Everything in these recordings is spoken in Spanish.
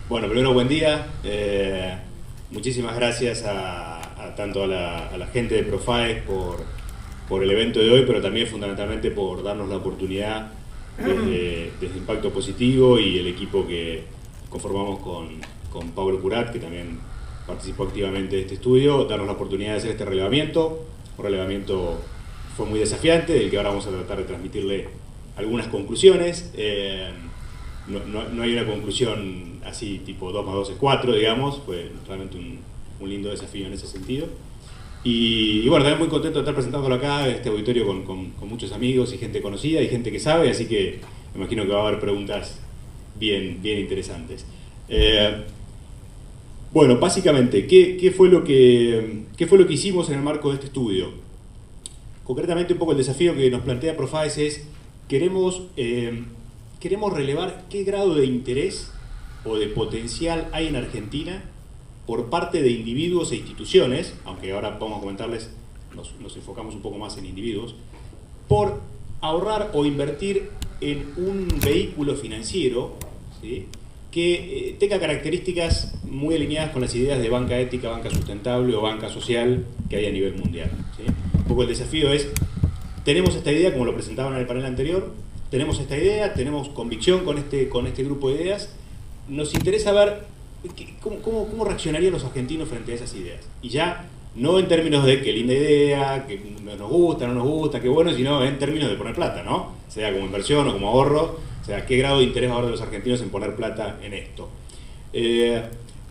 Bueno, primero buen día. Muchísimas gracias a tanto a la gente de Profaes por el evento de hoy, pero también fundamentalmente por darnos la oportunidad desde Impacto Positivo y el equipo que conformamos con Pablo Curat, que también participó activamente de este estudio, darnos la oportunidad de hacer este relevamiento. Un relevamiento fue muy desafiante, del que ahora vamos a tratar de transmitirle algunas conclusiones. No hay una conclusión así tipo 2 más 2 es 4, digamos. Fue realmente un lindo desafío en ese sentido. Y bueno, también muy contento de estar presentándolo acá, en este auditorio con muchos amigos y gente conocida y gente que sabe, así que me imagino que va a haber preguntas bien interesantes. Bueno, básicamente, ¿qué fue lo que hicimos en el marco de este estudio? Concretamente, un poco el desafío que nos plantea Profaes es, queremos relevar qué grado de interés o de potencial hay en Argentina por parte de individuos e instituciones, aunque ahora vamos a comentarles, nos enfocamos un poco más en individuos, por ahorrar o invertir en un vehículo financiero, ¿sí?, que tenga características muy alineadas con las ideas de banca ética, banca sustentable o banca social que hay a nivel mundial, ¿sí? Un poco el desafío es, tenemos esta idea, como lo presentaban en el panel anterior, tenemos esta idea, tenemos convicción con este grupo de ideas, nos interesa ver cómo reaccionarían los argentinos frente a esas ideas. Y ya, no en términos de qué linda idea, que nos gusta, no nos gusta, qué bueno, sino en términos de poner plata, ¿no? Sea como inversión o como ahorro, o sea, qué grado de interés ahora de los argentinos en poner plata en esto.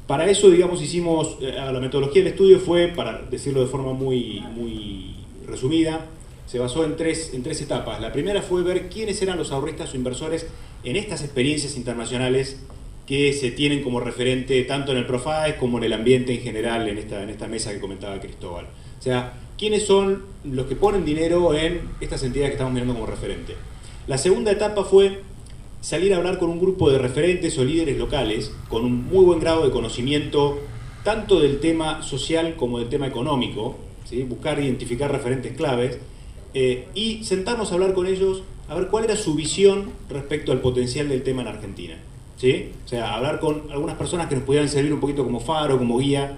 Para eso, digamos, hicimos, la metodología del estudio fue, para decirlo de forma muy resumida, se basó en tres etapas. La primera fue ver quiénes eran los ahorristas o inversores en estas experiencias internacionales que se tienen como referente tanto en el Profaes como en el ambiente en general en esta mesa que comentaba Cristóbal. O sea, quiénes son los que ponen dinero en estas entidades que estamos mirando como referente. La segunda etapa fue salir a hablar con un grupo de referentes o líderes locales con un muy buen grado de conocimiento tanto del tema social como del tema económico, ¿sí? Buscar e identificar referentes claves y sentarnos a hablar con ellos a ver cuál era su visión respecto al potencial del tema en Argentina, ¿sí? O sea, hablar con algunas personas que nos pudieran servir un poquito como faro, como guía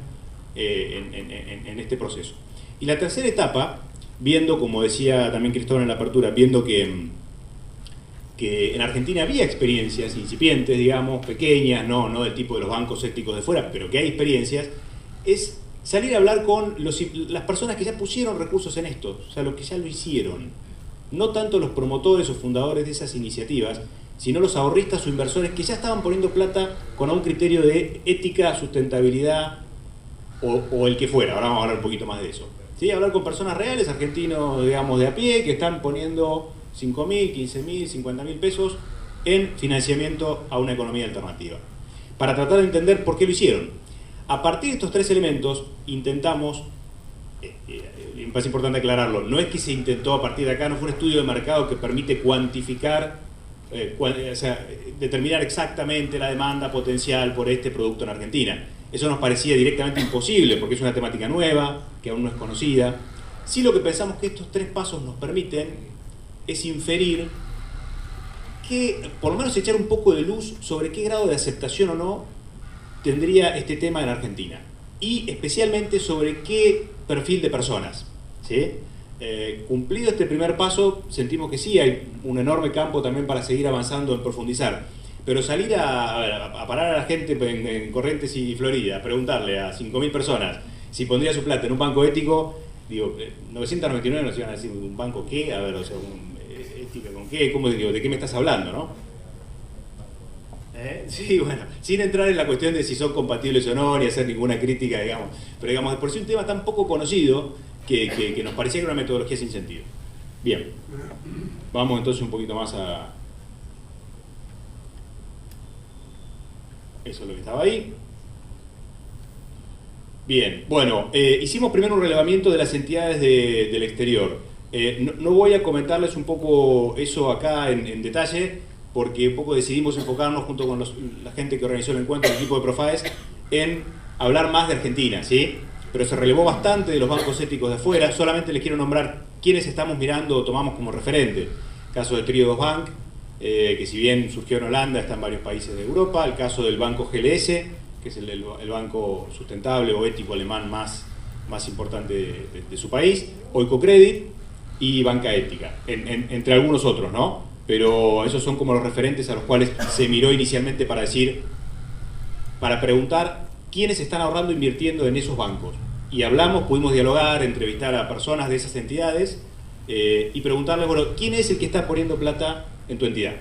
en este proceso. Y la tercera etapa, viendo, como decía también Cristóbal en la apertura, viendo que en Argentina había experiencias incipientes, digamos, pequeñas, no del tipo de los bancos éticos de fuera, pero que hay experiencias, es salir a hablar con las personas que ya pusieron recursos en esto, o sea, los que ya lo hicieron. No tanto los promotores o fundadores de esas iniciativas, sino los ahorristas o inversores que ya estaban poniendo plata con un criterio de ética, sustentabilidad o el que fuera. Ahora vamos a hablar un poquito más de eso, ¿sí? Hablar con personas reales, argentinos, digamos, de a pie, que están poniendo 5.000, 15.000, 50.000 pesos en financiamiento a una economía alternativa, para tratar de entender por qué lo hicieron. A partir de estos tres elementos intentamos, me parece importante aclararlo, no es que se intentó a partir de acá, no fue un estudio de mercado que permite cuantificar, o sea, determinar exactamente la demanda potencial por este producto en Argentina. Eso nos parecía directamente imposible porque es una temática nueva, que aún no es conocida. Sí, lo que pensamos que estos tres pasos nos permiten es inferir que, por lo menos echar un poco de luz sobre qué grado de aceptación o no tendría este tema en Argentina y especialmente sobre qué perfil de personas, ¿sí? Cumplido este primer paso, sentimos que sí, hay un enorme campo también para seguir avanzando en profundizar, pero salir a parar a la gente en Corrientes y Florida, preguntarle a 5.000 personas si pondría su plata en un banco ético, digo, 999 nos iban a decir, ¿un banco qué? A ver, o sea, ¿ética con qué? ¿Cómo, digo, ¿de qué me estás hablando, no? Sí, bueno, sin entrar en la cuestión de si son compatibles o no, ni hacer ninguna crítica, digamos, pero digamos, de por sí un tema tan poco conocido que nos parecía que era una metodología sin sentido. Bien, vamos entonces un poquito más a... Eso es lo que estaba ahí. Bien, bueno, hicimos primero un relevamiento de las entidades del exterior. No voy a comentarles un poco eso acá en detalle, porque un poco decidimos enfocarnos junto con la gente que organizó el encuentro, el equipo de Profaes, en hablar más de Argentina, ¿sí? Pero se relevó bastante de los bancos éticos de afuera. Solamente les quiero nombrar quiénes estamos mirando o tomamos como referente. El caso de Triodos Bank, que si bien surgió en Holanda, está en varios países de Europa. El caso del banco GLS, que es el banco sustentable o ético alemán más importante de su país. Oikocredit y Banca Ética, entre algunos otros, ¿no? Pero esos son como los referentes a los cuales se miró inicialmente para preguntar quiénes están ahorrando e invirtiendo en esos bancos. Y hablamos, pudimos dialogar, entrevistar a personas de esas entidades y preguntarles, bueno, ¿quién es el que está poniendo plata en tu entidad?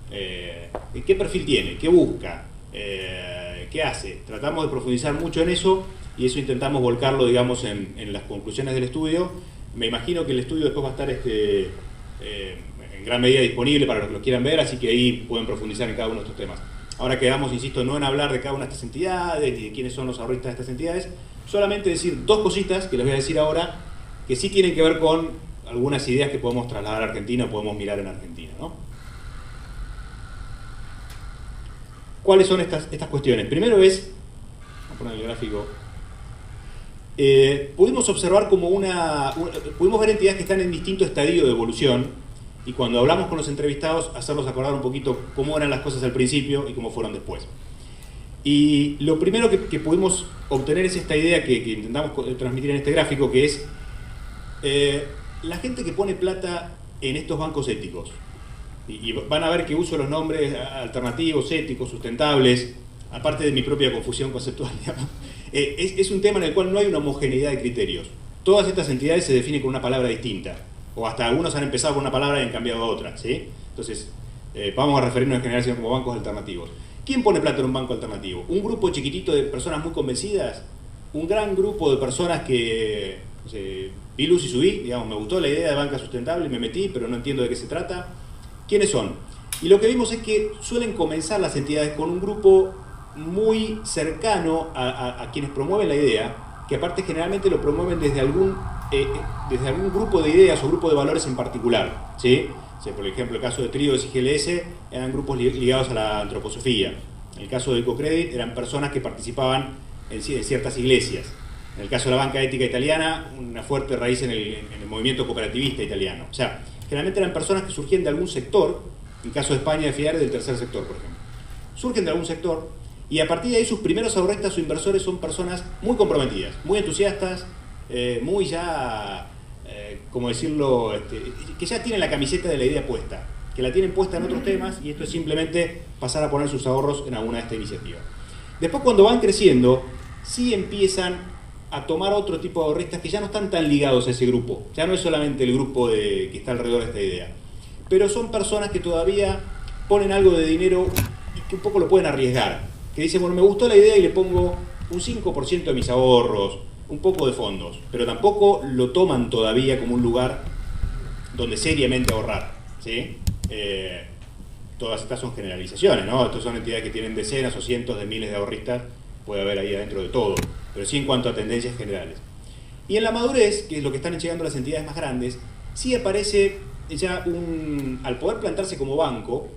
¿Qué perfil tiene? ¿Qué busca? ¿Qué hace? Tratamos de profundizar mucho en eso y eso intentamos volcarlo, digamos, en las conclusiones del estudio. Me imagino que el estudio después va a estar en gran medida disponible para los que lo quieran ver, así que ahí pueden profundizar en cada uno de estos temas. Ahora quedamos, insisto, no en hablar de cada una de estas entidades ni de quiénes son los ahorristas de estas entidades, solamente decir dos cositas que les voy a decir ahora que sí tienen que ver con algunas ideas que podemos trasladar a Argentina o podemos mirar en Argentina, ¿no? ¿Cuáles son estas cuestiones? Primero es, vamos a poner el gráfico, pudimos observar como pudimos ver entidades que están en distinto estadio de evolución y cuando hablamos con los entrevistados hacerlos acordar un poquito cómo eran las cosas al principio y cómo fueron después. Y lo primero que pudimos obtener es esta idea que intentamos transmitir en este gráfico, que es la gente que pone plata en estos bancos éticos. Y van a ver que uso los nombres alternativos, éticos, sustentables, aparte de mi propia confusión conceptual, digamos. Es un tema en el cual no hay una homogeneidad de criterios. Todas estas entidades se definen con una palabra distinta, o hasta algunos han empezado con una palabra y han cambiado a otra, ¿sí? Entonces, vamos a referirnos en general como bancos alternativos. ¿Quién pone plata en un banco alternativo? ¿Un grupo chiquitito de personas muy convencidas? ¿Un gran grupo de personas que, no sé, vi luz y subí, digamos, me gustó la idea de banca sustentable y me metí, pero no entiendo de qué se trata? ¿Quiénes son? Y lo que vimos es que suelen comenzar las entidades con un grupo muy cercano a quienes promueven la idea, que aparte generalmente lo promueven desde algún grupo de ideas o grupo de valores en particular, ¿sí? O sea, por ejemplo, el caso de Triodos y GLS eran grupos ligados a la antroposofía. En el caso de Oikocredit eran personas que participaban en ciertas iglesias. En el caso de la banca ética italiana, una fuerte raíz en el movimiento cooperativista italiano. O sea, generalmente eran personas que surgían de algún sector, en el caso de España de FIAR del tercer sector, por ejemplo. Surgen de algún sector y a partir de ahí sus primeros ahorristas o inversores son personas muy comprometidas, muy entusiastas, muy ya, como decirlo, que ya tienen la camiseta de la idea puesta, que la tienen puesta en otros temas y esto es simplemente pasar a poner sus ahorros en alguna de estas iniciativas. Después cuando van creciendo, sí empiezan a tomar otro tipo de ahorristas que ya no están tan ligados a ese grupo, ya no es solamente el grupo que está alrededor de esta idea, pero son personas que todavía ponen algo de dinero y que un poco lo pueden arriesgar, que dicen, bueno, me gustó la idea y le pongo un 5% de mis ahorros, un poco de fondos, pero tampoco lo toman todavía como un lugar donde seriamente ahorrar, ¿sí? Todas estas son generalizaciones, ¿no? Estas son entidades que tienen decenas o cientos de miles de ahorristas, puede haber ahí adentro de todo, pero sí en cuanto a tendencias generales. Y en la madurez, que es lo que están llegando las entidades más grandes, sí aparece ya al poder plantarse como banco,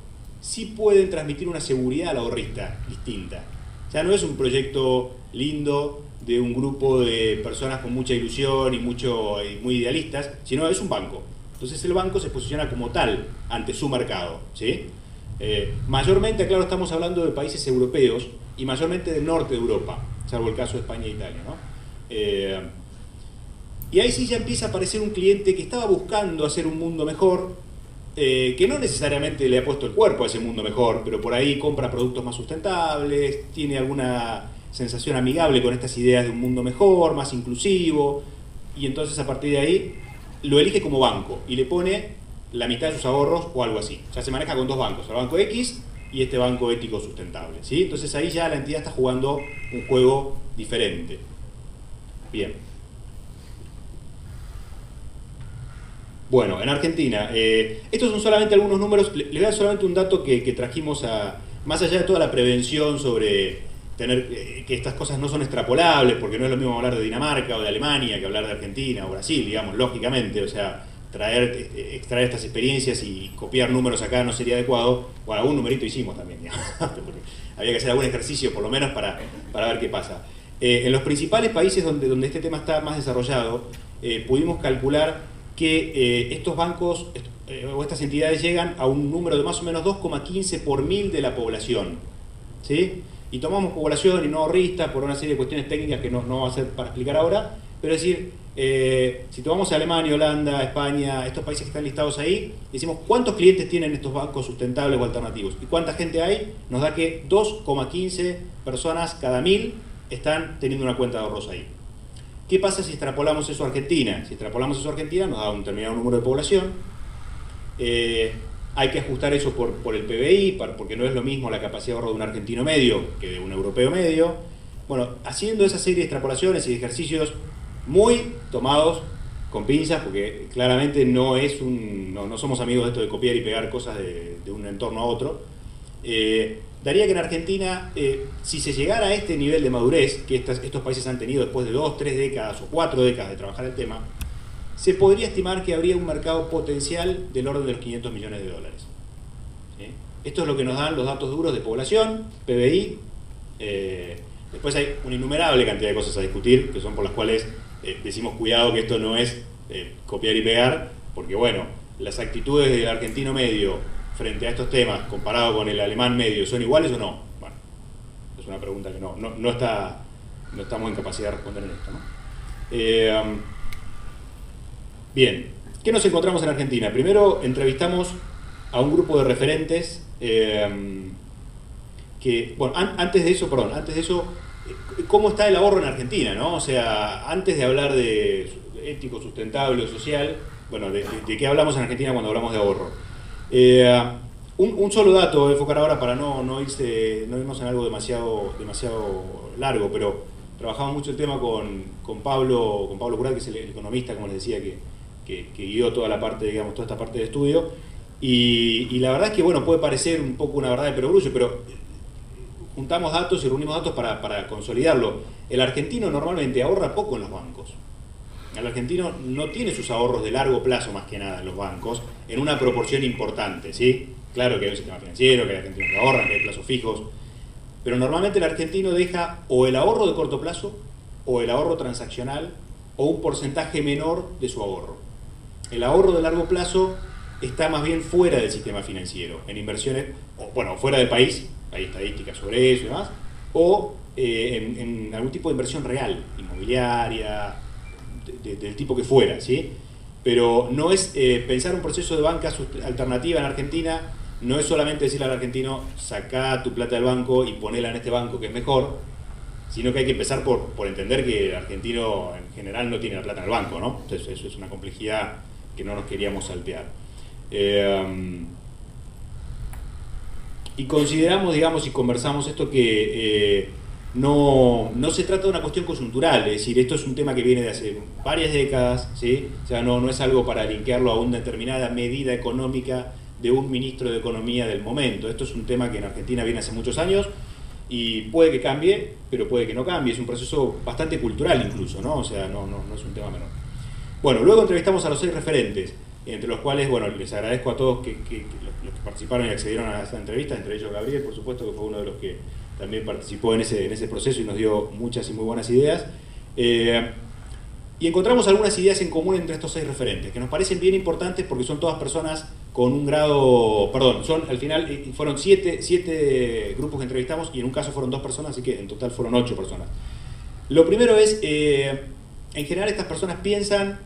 sí pueden transmitir una seguridad al ahorrista distinta. Ya no es un proyecto lindo de un grupo de personas con mucha ilusión y muy idealistas, sino es un banco. Entonces el banco se posiciona como tal ante su mercado, ¿sí? Mayormente, claro, estamos hablando de países europeos y mayormente del norte de Europa, salvo el caso de España e Italia, ¿no? Y ahí sí ya empieza a aparecer un cliente que estaba buscando hacer un mundo mejor, que no necesariamente le ha puesto el cuerpo a ese mundo mejor, pero por ahí compra productos más sustentables, tiene alguna sensación amigable con estas ideas de un mundo mejor, más inclusivo, y entonces a partir de ahí lo elige como banco y le pone la mitad de sus ahorros o algo así. O sea, se maneja con dos bancos, el banco X y este banco ético sustentable, ¿sí? Entonces ahí ya la entidad está jugando un juego diferente. Bien. Bueno, en Argentina, estos son solamente algunos números, les voy a dar solamente un dato que trajimos más allá de toda la prevención sobre que estas cosas no son extrapolables, porque no es lo mismo hablar de Dinamarca o de Alemania que hablar de Argentina o Brasil, digamos, lógicamente, o sea, extraer estas experiencias y copiar números acá no sería adecuado. Bueno, algún numerito hicimos también, digamos, había que hacer algún ejercicio por lo menos para ver qué pasa. En los principales países donde este tema está más desarrollado, pudimos calcular que estos bancos o estas entidades llegan a un número de más o menos 2,15 por 1000 de la población, ¿sí? Y tomamos población y no ahorristas por una serie de cuestiones técnicas que no va a ser para explicar ahora, pero es decir, si tomamos Alemania, Holanda, España, estos países que están listados ahí, decimos cuántos clientes tienen estos bancos sustentables o alternativos y cuánta gente hay, nos da que 2,15 personas cada 1000 están teniendo una cuenta de ahorros ahí. ¿Qué pasa si extrapolamos eso a Argentina? Si extrapolamos eso a Argentina nos da un determinado número de población. Hay que ajustar eso por el PBI, porque no es lo mismo la capacidad de ahorro de un argentino medio que de un europeo medio. Bueno, haciendo esa serie de extrapolaciones y ejercicios muy tomados con pinzas, porque claramente no somos amigos de esto de copiar y pegar cosas de un entorno a otro, daría que en Argentina, si se llegara a este nivel de madurez que estos países han tenido después de 2, 3 décadas o 4 décadas de trabajar el tema, se podría estimar que habría un mercado potencial del orden de los 500 millones de dólares. ¿Sí? Esto es lo que nos dan los datos duros de población, PBI. Después hay una innumerable cantidad de cosas a discutir, que son por las cuales decimos cuidado que esto no es copiar y pegar, porque bueno, las actitudes del argentino medio frente a estos temas comparado con el alemán medio, ¿son iguales o no? Bueno, es una pregunta que no estamos en capacidad de responder en esto, ¿no? Bien, ¿qué nos encontramos en Argentina? Primero entrevistamos a un grupo de referentes que, bueno, antes de eso, ¿cómo está el ahorro en Argentina, ¿no? O sea, antes de hablar de ético, sustentable o social, bueno, ¿de qué hablamos en Argentina cuando hablamos de ahorro? Un solo dato voy a enfocar ahora para no irnos en algo demasiado largo, pero trabajamos mucho el tema con Pablo Curat, que es el economista, como les decía, que guió toda la parte, digamos, toda esta parte de estudio, y la verdad es que, bueno, puede parecer un poco una verdad de perogrullo, pero juntamos datos y reunimos datos para consolidarlo. El argentino normalmente ahorra poco en los bancos. El argentino no tiene sus ahorros de largo plazo más que nada en los bancos, en una proporción importante, ¿sí? Claro que hay un sistema financiero, que hay argentinos que ahorran, que hay plazos fijos, pero normalmente el argentino deja o el ahorro de corto plazo, o el ahorro transaccional, o un porcentaje menor de su ahorro. El ahorro de largo plazo está más bien fuera del sistema financiero, en inversiones, o bueno, fuera del país, hay estadísticas sobre eso y demás, o en algún tipo de inversión real, inmobiliaria, del tipo que fuera, ¿sí? Pero no es pensar un proceso de banca alternativa en Argentina, no es solamente decirle al argentino, sacá tu plata del banco y ponela en este banco que es mejor, sino que hay que empezar por entender que el argentino en general no tiene la plata en el banco, ¿no? Entonces eso es una complejidad que no nos queríamos saltear. Y consideramos, digamos, y conversamos esto que no se trata de una cuestión coyuntural, es decir, esto es un tema que viene de hace varias décadas, ¿sí? O sea, no es algo para linkearlo a una determinada medida económica de un ministro de Economía del momento. Esto es un tema que en Argentina viene hace muchos años y puede que cambie, pero puede que no cambie. Es un proceso bastante cultural incluso, ¿no? O sea, no es un tema menor. Bueno, luego entrevistamos a los 6 referentes, entre los cuales, bueno, les agradezco a todos los que participaron y accedieron a esta entrevista, entre ellos Gabriel, por supuesto, que fue uno de los que también participó en ese proceso y nos dio muchas y muy buenas ideas. Y encontramos algunas ideas en común entre estos 6 referentes, que nos parecen bien importantes porque son todas personas con un grado, al final fueron 7 grupos que entrevistamos y en un caso fueron 2 personas, así que en total fueron 8 personas. Lo primero es, en general estas personas piensan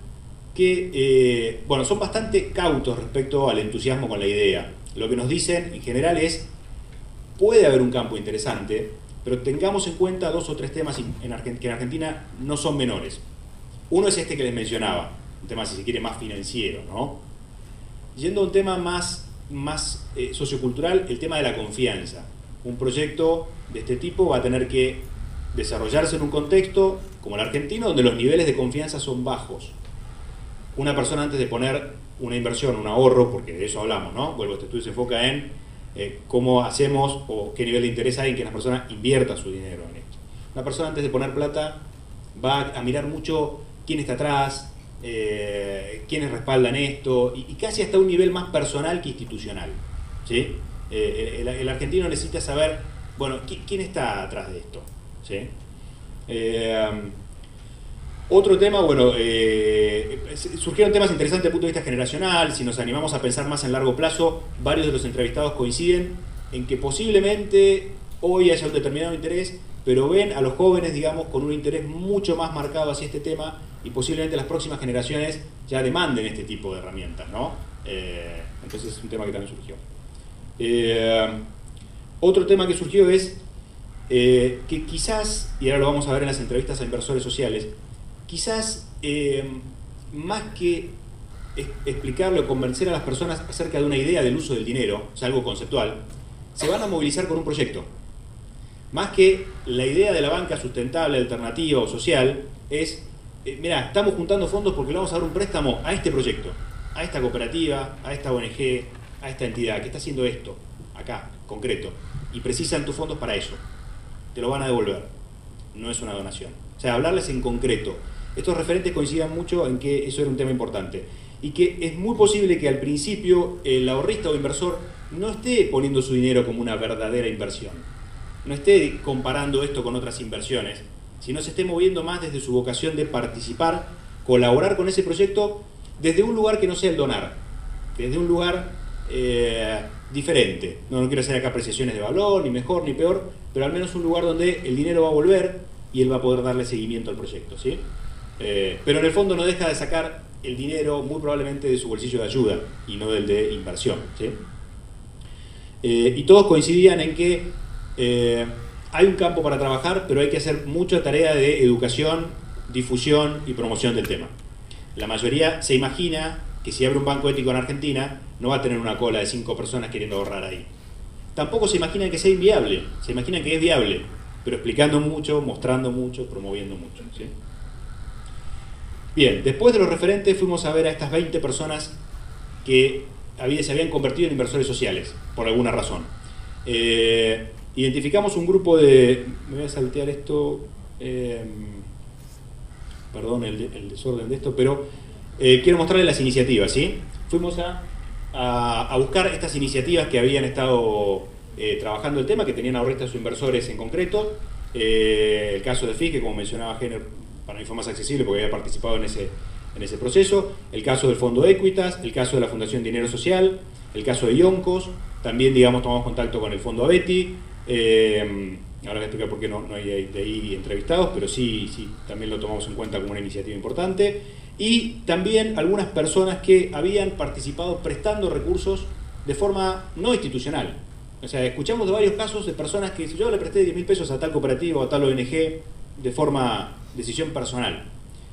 que, bueno, son bastante cautos respecto al entusiasmo con la idea. Lo que nos dicen en general es, puede haber un campo interesante, pero tengamos en cuenta 2 o 3 temas que en Argentina no son menores. Uno es este que les mencionaba, un tema, si se quiere, más financiero, ¿no? Yendo a un tema más sociocultural, el tema de la confianza. Un proyecto de este tipo va a tener que desarrollarse en un contexto como el argentino, donde los niveles de confianza son bajos. Una persona, antes de poner una inversión, un ahorro, porque de eso hablamos, ¿no? Vuelvo, este estudio se enfoca en cómo hacemos o qué nivel de interés hay en que las personas inviertan su dinero en esto. Una persona antes de poner plata va a mirar mucho quién está atrás, quiénes respaldan esto, y casi hasta un nivel más personal que institucional, ¿sí? El argentino necesita saber, bueno, quién está atrás de esto, ¿sí? Otro tema, bueno, surgieron temas interesantes desde el punto de vista generacional. Si nos animamos a pensar más en largo plazo, varios de los entrevistados coinciden en que posiblemente hoy haya un determinado interés, pero ven a los jóvenes, digamos, con un interés mucho más marcado hacia este tema, y posiblemente las próximas generaciones ya demanden este tipo de herramientas, ¿no? Entonces es un tema que también surgió. Otro tema que surgió es que quizás, y ahora lo vamos a ver en las entrevistas a inversores sociales, quizás más que explicarle o convencer a las personas acerca de una idea del uso del dinero, o sea, algo conceptual, se van a movilizar con un proyecto. Más que la idea de la banca sustentable, alternativa o social, es, mirá, estamos juntando fondos porque le vamos a dar un préstamo a este proyecto, a esta cooperativa, a esta ONG, a esta entidad que está haciendo esto, acá, concreto, y precisan tus fondos para eso. Te lo van a devolver, no es una donación. O sea, hablarles en concreto. Estos referentes coincidan mucho en que eso era un tema importante. Y que es muy posible que al principio el ahorrista o inversor no esté poniendo su dinero como una verdadera inversión. No esté comparando esto con otras inversiones, sino se esté moviendo más desde su vocación de participar, colaborar con ese proyecto desde un lugar que no sea el donar, desde un lugar diferente. No quiero hacer acá apreciaciones de valor, ni mejor ni peor, pero al menos un lugar donde el dinero va a volver y él va a poder darle seguimiento al proyecto, ¿sí? Pero en el fondo no deja de sacar el dinero muy probablemente de su bolsillo de ayuda y no del de inversión, ¿sí? Y todos coincidían en que hay un campo para trabajar, pero hay que hacer mucha tarea de educación, difusión y promoción del tema. La mayoría se imagina que si abre un banco ético en Argentina no va a tener una cola de 5 personas queriendo ahorrar ahí. Tampoco se imaginan que sea inviable, se imaginan que es viable, pero explicando mucho, mostrando mucho, promoviendo mucho, ¿sí? Bien, después de los referentes fuimos a ver a estas 20 personas que se habían convertido en inversores sociales, por alguna razón. Identificamos un grupo de... Me voy a saltear esto... perdón el desorden de esto, pero quiero mostrarles las iniciativas, ¿sí? Fuimos a buscar estas iniciativas que habían estado trabajando el tema, que tenían ahorristas o inversores en concreto. El caso de FIS, que como mencionaba Jenner, para mí fue más accesible porque había participado en ese proceso. El caso del Fondo Equitas, el caso de la Fundación Dinero Social, el caso de Ioncos, también, digamos, tomamos contacto con el Fondo Abeti. Ahora voy a explicar por qué no hay de ahí entrevistados, pero sí, también lo tomamos en cuenta como una iniciativa importante. Y también algunas personas que habían participado prestando recursos de forma no institucional. O sea, escuchamos de varios casos de personas que si yo le presté 10.000 pesos a tal cooperativa o a tal ONG de forma decisión personal.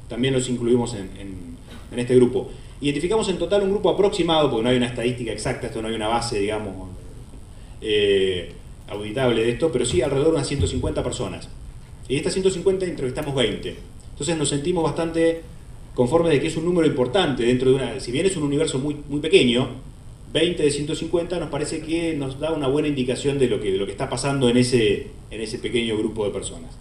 También los incluimos en este grupo. Identificamos en total un grupo aproximado, porque no hay una estadística exacta, esto no hay una base, digamos, auditable de esto, pero sí alrededor de unas 150 personas. Y de estas 150 entrevistamos 20. Entonces nos sentimos bastante conformes de que es un número importante dentro de una... Si bien es un universo muy, muy pequeño, 20 de 150 nos parece que nos da una buena indicación de lo que está pasando en ese pequeño grupo de personas.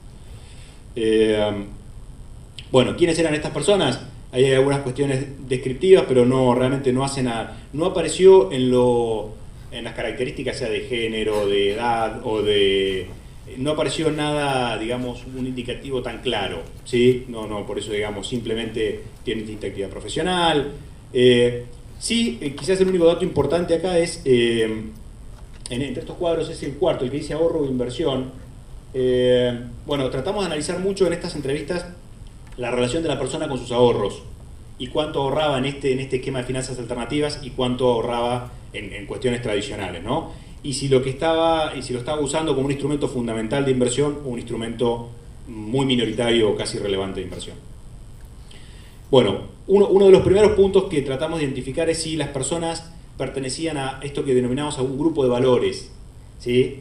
Bueno, ¿quiénes eran estas personas? Ahí hay algunas cuestiones descriptivas, pero realmente no hace nada. No apareció en las características, sea de género, de edad o de... No apareció nada, digamos, un indicativo tan claro, ¿sí? No, por eso, digamos, simplemente tienen distinta actividad profesional. Sí, quizás el único dato importante acá es, entre estos cuadros es el cuarto, el que dice ahorro o inversión. Bueno, tratamos de analizar mucho en estas entrevistas la relación de la persona con sus ahorros y cuánto ahorraba en este esquema de finanzas alternativas y cuánto ahorraba en cuestiones tradicionales, ¿no? Y si lo estaba usando como un instrumento fundamental de inversión o un instrumento muy minoritario o casi irrelevante de inversión. Bueno, uno de los primeros puntos que tratamos de identificar es si las personas pertenecían a esto que denominamos a un grupo de valores, ¿sí?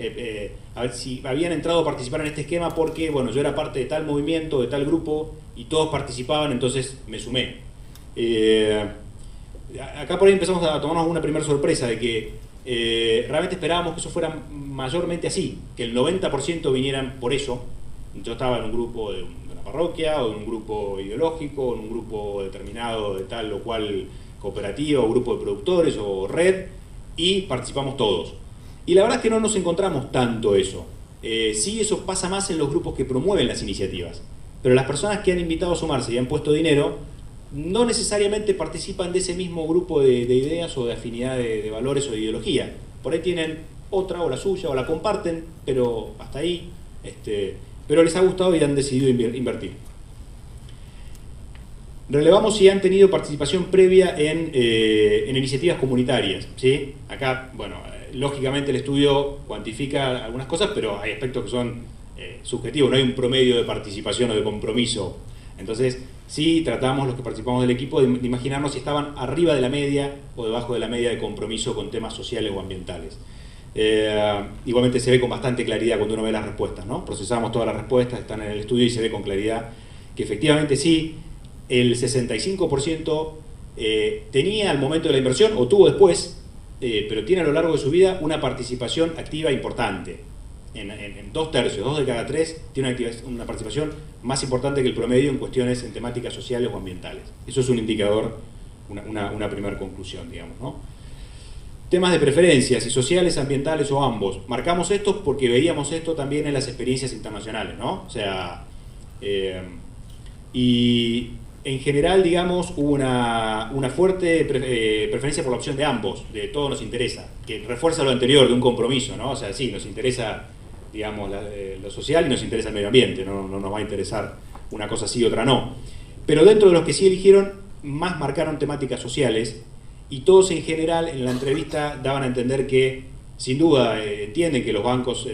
A ver si habían entrado a participar en este esquema porque, bueno, yo era parte de tal movimiento, de tal grupo, y todos participaban, entonces me sumé. Acá por ahí empezamos a tomarnos una primera sorpresa de que realmente esperábamos que eso fuera mayormente así, que el 90% vinieran por eso. Yo estaba en un grupo de una parroquia, o en un grupo ideológico, o en un grupo determinado de tal o cual cooperativa, o grupo de productores, o red, y participamos todos. Y la verdad es que no nos encontramos tanto eso. Sí, eso pasa más en los grupos que promueven las iniciativas. Pero las personas que han invitado a sumarse y han puesto dinero, no necesariamente participan de ese mismo grupo de ideas o de afinidad de valores o de ideología. Por ahí tienen otra, o la suya, o la comparten, pero hasta ahí. Pero les ha gustado y han decidido invertir. Relevamos si han tenido participación previa en iniciativas comunitarias, ¿sí? Acá, bueno, lógicamente el estudio cuantifica algunas cosas, pero hay aspectos que son subjetivos, no hay un promedio de participación o de compromiso. Entonces, sí tratamos, los que participamos del equipo, de imaginarnos si estaban arriba de la media o debajo de la media de compromiso con temas sociales o ambientales. Igualmente se ve con bastante claridad cuando uno ve las respuestas, ¿no? Procesamos todas las respuestas, están en el estudio y se ve con claridad que efectivamente sí, el 65% tenía al momento de la inversión, o tuvo después, pero tiene a lo largo de su vida una participación activa importante. En 2/3, 2 de cada 3, tiene una participación más importante que el promedio en cuestiones en temáticas sociales o ambientales. Eso es un indicador, una primera conclusión, digamos, ¿no? Temas de preferencias, si sociales, ambientales o ambos. Marcamos estos porque veíamos esto también en las experiencias internacionales, ¿no? O sea, y en general, digamos, hubo una fuerte preferencia por la opción de ambos, de todo nos interesa, que refuerza lo anterior, de un compromiso, ¿no? O sea, sí, nos interesa, digamos, lo social y nos interesa el medio ambiente, no nos va a interesar una cosa sí y otra no. Pero dentro de los que sí eligieron, más marcaron temáticas sociales, y todos en general en la entrevista daban a entender que, sin duda, entienden que los bancos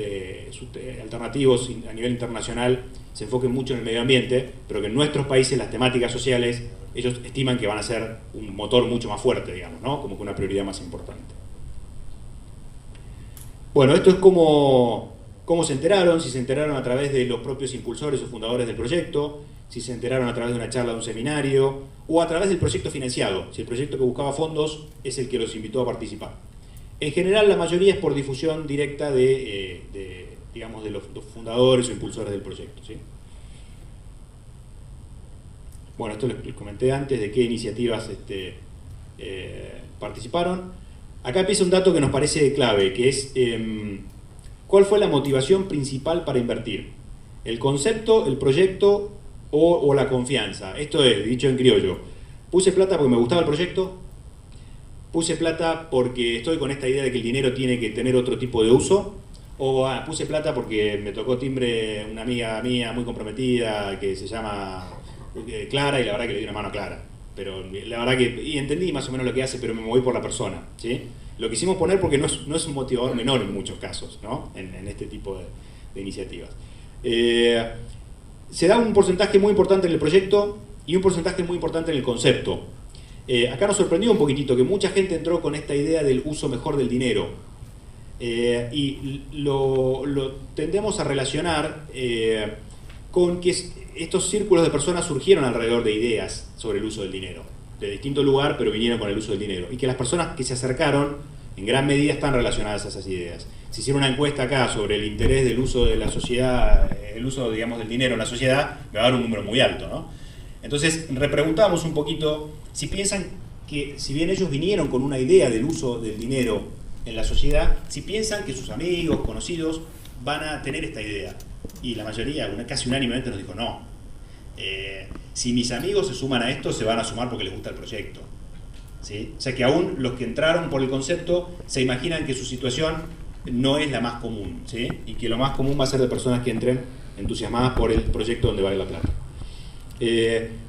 alternativos a nivel internacional se enfoquen mucho en el medio ambiente, pero que en nuestros países las temáticas sociales, ellos estiman que van a ser un motor mucho más fuerte, digamos, ¿no? Como que una prioridad más importante. Bueno, esto es cómo se enteraron, si se enteraron a través de los propios impulsores o fundadores del proyecto, si se enteraron a través de una charla, de un seminario, o a través del proyecto financiado, si el proyecto que buscaba fondos es el que los invitó a participar. En general, la mayoría es por difusión directa digamos, de los fundadores o impulsores del proyecto, ¿sí? Bueno, esto les comenté antes de qué iniciativas participaron. Acá empieza un dato que nos parece clave, que es ¿cuál fue la motivación principal para invertir? ¿El concepto, el proyecto o la confianza? Esto es, dicho en criollo, puse plata porque me gustaba el proyecto, puse plata porque estoy con esta idea de que el dinero tiene que tener otro tipo de uso, o puse plata porque me tocó timbre una amiga mía muy comprometida que se llama Clara, y la verdad que le di una mano a Clara. Pero la verdad que, y entendí más o menos lo que hace, pero me moví por la persona, ¿sí? Lo quisimos poner porque no es un motivador menor en muchos casos, ¿no? En este tipo de iniciativas. Se da un porcentaje muy importante en el proyecto y un porcentaje muy importante en el concepto. Acá nos sorprendió un poquitito que mucha gente entró con esta idea del uso mejor del dinero. Y lo tendemos a relacionar con que estos círculos de personas surgieron alrededor de ideas sobre el uso del dinero, de distinto lugar, pero vinieron con el uso del dinero, y que las personas que se acercaron en gran medida están relacionadas a esas ideas. Se hicieron una encuesta acá sobre el interés del uso de la sociedad, el uso, digamos, del dinero en la sociedad, me va a dar un número muy alto, ¿no? Entonces repreguntamos un poquito si piensan que, si bien ellos vinieron con una idea del uso del dinero en la sociedad, si piensan que sus amigos, conocidos, van a tener esta idea. Y la mayoría, casi unánimemente, nos dijo no. Si mis amigos se suman a esto, se van a sumar porque les gusta el proyecto, ¿sí? O sea que aún los que entraron por el concepto se imaginan que su situación no es la más común, ¿sí? Y que lo más común va a ser de personas que entren entusiasmadas por el proyecto donde vale la plata.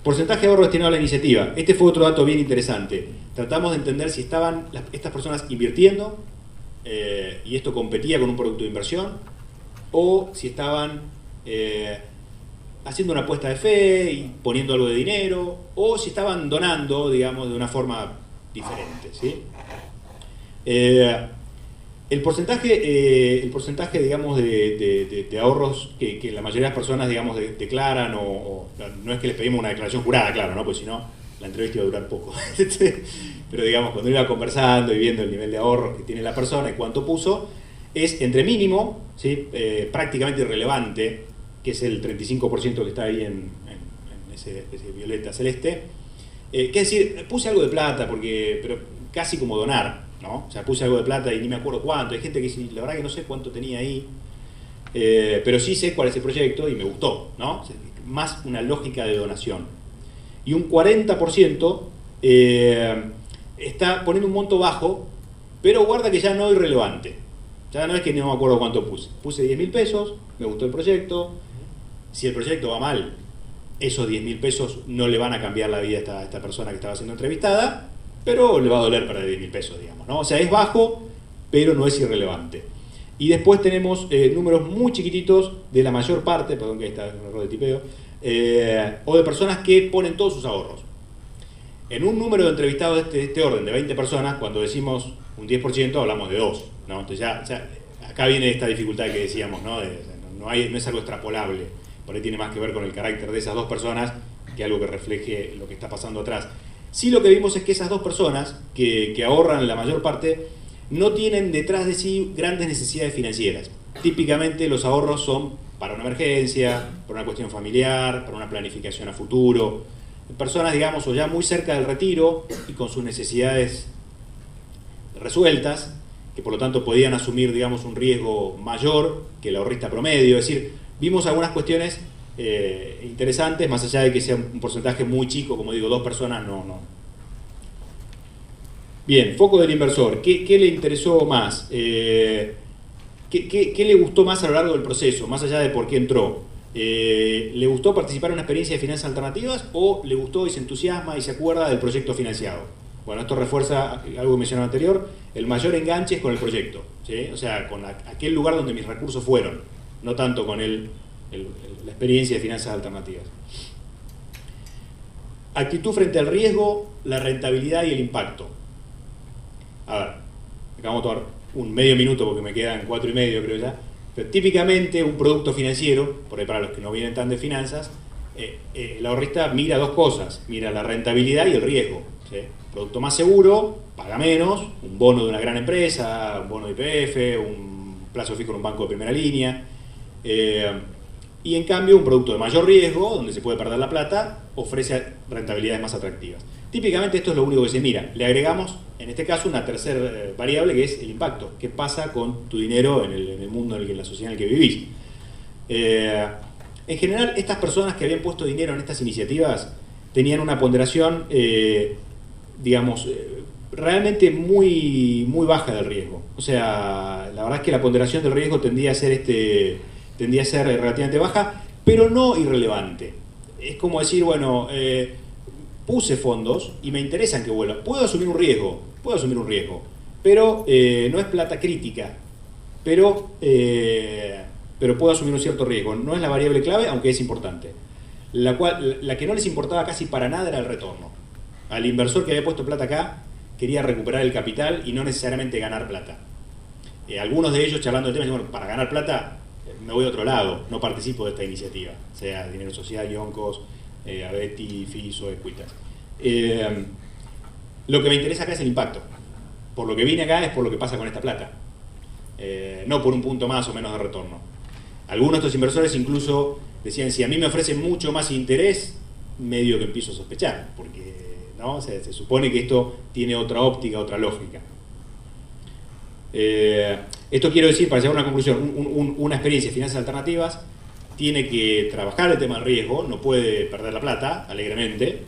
Porcentaje de ahorro destinado a la iniciativa. Este fue otro dato bien interesante. Tratamos de entender si estaban estas personas invirtiendo y esto competía con un producto de inversión, o si estaban haciendo una apuesta de fe y poniendo algo de dinero, o si estaban donando, digamos, de una forma diferente, ¿sí? El porcentaje, digamos, de ahorros que la mayoría de las personas, digamos, declaran, o no es que les pedimos una declaración jurada, claro, ¿no? Pues si no, la entrevista iba a durar poco. Pero digamos, cuando iba conversando y viendo el nivel de ahorros que tiene la persona y cuánto puso, es entre mínimo, ¿sí? Prácticamente irrelevante, que es el 35% que está ahí en ese violeta celeste. Que es decir, puse algo de plata, pero casi como donar, ¿no? O sea, puse algo de plata y ni me acuerdo cuánto. Hay gente que dice, la verdad que no sé cuánto tenía ahí, pero sí sé cuál es el proyecto y me gustó, ¿no? O sea, más una lógica de donación. Y un 40% está poniendo un monto bajo, pero guarda que ya no es irrelevante. Ya no es que no me acuerdo cuánto puse. Puse 10.000 pesos, me gustó el proyecto. Si el proyecto va mal, esos 10.000 pesos no le van a cambiar la vida a esta persona que estaba siendo entrevistada, pero le va a doler perder 10.000 pesos, digamos, ¿no? O sea, es bajo, pero no es irrelevante. Y después tenemos números muy chiquititos de la mayor parte, perdón que ahí está un error de tipeo, o de personas que ponen todos sus ahorros. En un número de entrevistados de este orden, de 20 personas, cuando decimos un 10%, hablamos de 2, ¿no? Entonces ya acá viene esta dificultad que decíamos, ¿no? No es algo extrapolable, por ahí tiene más que ver con el carácter de esas dos personas que algo que refleje lo que está pasando atrás. Sí, lo que vimos es que esas dos personas que ahorran la mayor parte no tienen detrás de sí grandes necesidades financieras. Típicamente los ahorros son para una emergencia, para una cuestión familiar, para una planificación a futuro. Personas, digamos, o ya muy cerca del retiro y con sus necesidades resueltas, que por lo tanto podían asumir, digamos, un riesgo mayor que el ahorrista promedio. Es decir, vimos algunas cuestiones interesantes, más allá de que sea un porcentaje muy chico, como digo, 2 personas no. Bien, foco del inversor. ¿Qué le interesó más? ¿Qué le gustó más a lo largo del proceso, más allá de por qué entró? ¿Le gustó participar en una experiencia de finanzas alternativas o le gustó y se entusiasma y se acuerda del proyecto financiado? Bueno, esto refuerza algo que mencioné anterior, el mayor enganche es con el proyecto, ¿sí? O sea, con aquel lugar donde mis recursos fueron, no tanto con la experiencia de finanzas alternativas. Actitud frente al riesgo, la rentabilidad y el impacto. A ver, acá vamos a tomar un medio minuto porque me quedan 4 y medio, creo ya. Pero típicamente un producto financiero, por ahí para los que no vienen tan de finanzas, el ahorrista mira 2 cosas, mira la rentabilidad y el riesgo, ¿sí? Producto más seguro, paga menos, un bono de una gran empresa, un bono de YPF, un plazo fijo en un banco de primera línea. Y en cambio un producto de mayor riesgo, donde se puede perder la plata, ofrece rentabilidades más atractivas. Típicamente esto es lo único que se mira. Le agregamos, en este caso, una tercera variable que es el impacto. ¿Qué pasa con tu dinero en el mundo, en la sociedad en el que vivís? En general, estas personas que habían puesto dinero en estas iniciativas tenían una ponderación, digamos, realmente muy baja del riesgo. O sea, la verdad es que la ponderación del riesgo tendía a ser relativamente baja, pero no irrelevante. Es como decir, bueno, puse fondos y me interesan que vuelvan. Puedo asumir un riesgo, pero no es plata crítica, pero puedo asumir un cierto riesgo. No es la variable clave, aunque es importante. La que no les importaba casi para nada era el retorno. Al inversor que había puesto plata acá quería recuperar el capital y no necesariamente ganar plata. Algunos de ellos, charlando del tema, dicen, bueno, para ganar plata me voy a otro lado, no participo de esta iniciativa, sea Dinero Social, Yoncos, Abeti, FISO, Equitas. Lo que me interesa acá es el impacto. Por lo que vine acá es por lo que pasa con esta plata. No por un punto más o menos de retorno. Algunos de estos inversores incluso decían, si a mí me ofrecen mucho más interés, medio que empiezo a sospechar, porque ¿no? Se supone que esto tiene otra óptica, otra lógica. Esto quiero decir, para llegar a una conclusión, una experiencia de finanzas alternativas tiene que trabajar el tema del riesgo, no puede perder la plata alegremente,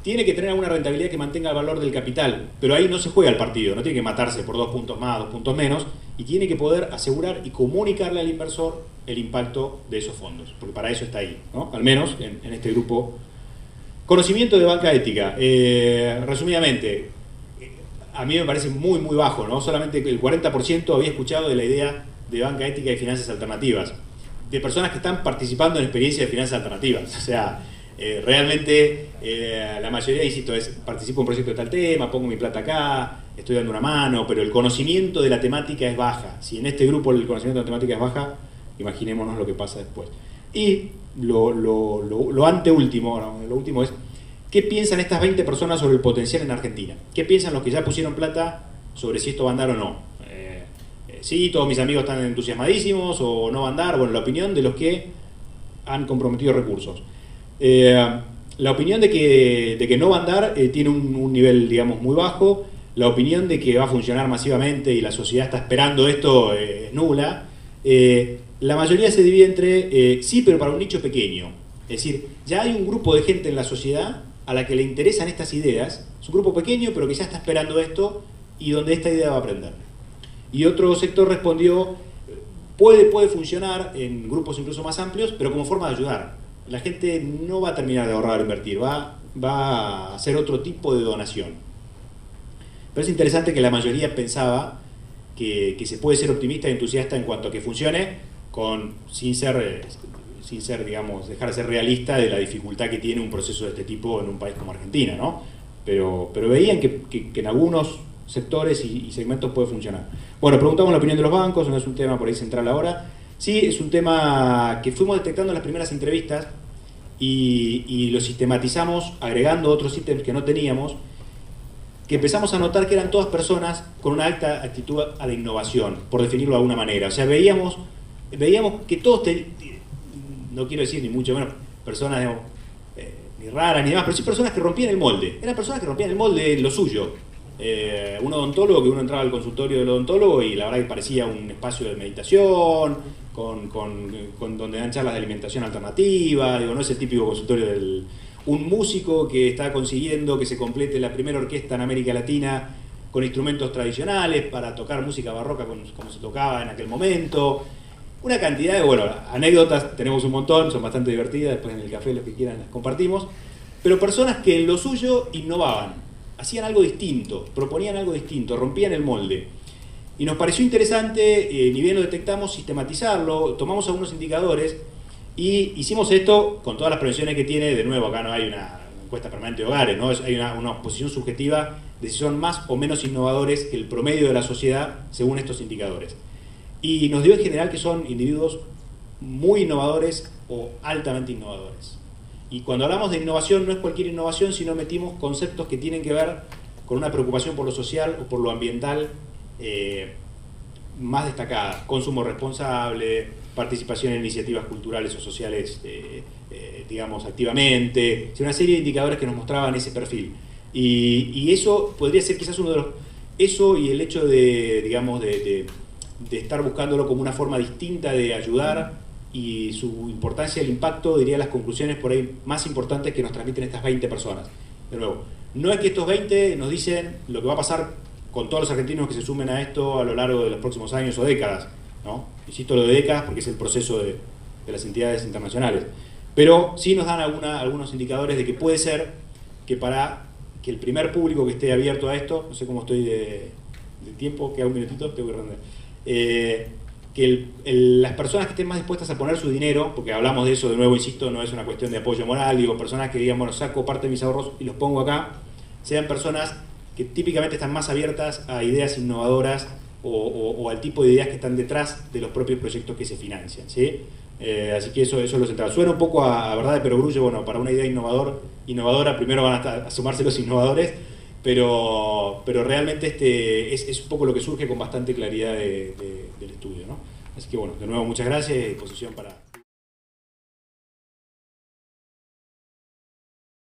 tiene que tener alguna rentabilidad que mantenga el valor del capital, pero ahí no se juega el partido, no tiene que matarse por 2 puntos más, 2 puntos menos, y tiene que poder asegurar y comunicarle al inversor el impacto de esos fondos, porque para eso está ahí, ¿no? Al menos en este grupo. Conocimiento de banca ética, resumidamente, a mí me parece muy bajo, ¿no? Solamente el 40% había escuchado de la idea de banca ética y finanzas alternativas, de personas que están participando en experiencias de finanzas alternativas. O sea, realmente la mayoría, insisto, participo en un proyecto de tal tema, pongo mi plata acá, estoy dando una mano, pero el conocimiento de la temática es baja. Si en este grupo el conocimiento de la temática es baja, imaginémonos lo que pasa después. Y lo anteúltimo, lo último es, ¿qué piensan estas 20 personas sobre el potencial en Argentina? ¿Qué piensan los que ya pusieron plata sobre si esto va a andar o no? Sí, todos mis amigos están entusiasmadísimos o no va a andar. Bueno, la opinión de los que han comprometido recursos. La opinión de que no va a andar tiene un nivel, digamos, muy bajo. La opinión de que va a funcionar masivamente y la sociedad está esperando esto es nula. La mayoría se divide entre sí, pero para un nicho pequeño. Es decir, ya hay un grupo de gente en la sociedad a la que le interesan estas ideas. Es un grupo pequeño, pero que ya está esperando esto y donde esta idea va a aprender. Y otro sector respondió, puede funcionar en grupos incluso más amplios, pero como forma de ayudar. La gente no va a terminar de ahorrar o invertir, va a hacer otro tipo de donación. Pero es interesante que la mayoría pensaba que se puede ser optimista y entusiasta en cuanto a que funcione, sin ser, digamos, dejar de ser realista de la dificultad que tiene un proceso de este tipo en un país como Argentina, ¿no? Pero veían que en algunos sectores y segmentos puede funcionar. Bueno, preguntamos la opinión de los bancos, no es un tema por ahí central ahora. Sí, es un tema que fuimos detectando en las primeras entrevistas y lo sistematizamos agregando otros ítems que no teníamos, que empezamos a notar que eran todas personas con una alta actitud a la innovación, por definirlo de alguna manera. O sea, veíamos que todos, no quiero decir ni mucho menos personas, digamos, ni raras ni demás, pero sí personas que rompían el molde. Eran personas que rompían el molde en lo suyo. Un odontólogo, que uno entraba al consultorio del odontólogo y la verdad que parecía un espacio de meditación, con donde dan charlas de alimentación alternativa, digo, no es el típico consultorio del... Un músico que está consiguiendo que se complete la primera orquesta en América Latina con instrumentos tradicionales para tocar música barroca como se tocaba en aquel momento. Una cantidad de, bueno, anécdotas tenemos un montón, son bastante divertidas, después en el café los que quieran las compartimos, pero personas que en lo suyo innovaban, hacían algo distinto, proponían algo distinto, rompían el molde. Y nos pareció interesante, ni bien lo detectamos, sistematizarlo, tomamos algunos indicadores y hicimos esto con todas las prevenciones que tiene. De nuevo, acá no hay una encuesta permanente de hogares, ¿no? Hay una posición subjetiva de si son más o menos innovadores que el promedio de la sociedad según estos indicadores. Y nos dio en general que son individuos muy innovadores o altamente innovadores. Y cuando hablamos de innovación, no es cualquier innovación, sino metimos conceptos que tienen que ver con una preocupación por lo social o por lo ambiental más destacada. Consumo responsable, participación en iniciativas culturales o sociales, digamos, activamente. Una serie de indicadores que nos mostraban ese perfil. Y eso podría ser quizás uno de los... Eso y el hecho de, digamos, de estar buscándolo como una forma distinta de ayudar y su importancia, el impacto, diría las conclusiones por ahí más importantes que nos transmiten estas 20 personas. De nuevo, no es que estos 20 nos dicen lo que va a pasar con todos los argentinos que se sumen a esto a lo largo de los próximos años o décadas, ¿no? Insisto lo de décadas porque es el proceso de las entidades internacionales. Pero sí nos dan algunos indicadores de que puede ser que para que el primer público que esté abierto a esto, no sé cómo estoy de tiempo, queda un minutito, tengo que render. Que las personas que estén más dispuestas a poner su dinero, porque hablamos de eso de nuevo, insisto, no es una cuestión de apoyo moral, digo, personas que digan, bueno, saco parte de mis ahorros y los pongo acá, sean personas que típicamente están más abiertas a ideas innovadoras o al tipo de ideas que están detrás de los propios proyectos que se financian, ¿sí? Así que eso es lo central. Suena un poco a verdad de perogrullo, bueno, para una idea innovadora primero van a sumarse los innovadores, pero realmente es un poco lo que surge con bastante claridad del estudio, ¿no? Así que bueno, de nuevo muchas gracias y disposición para...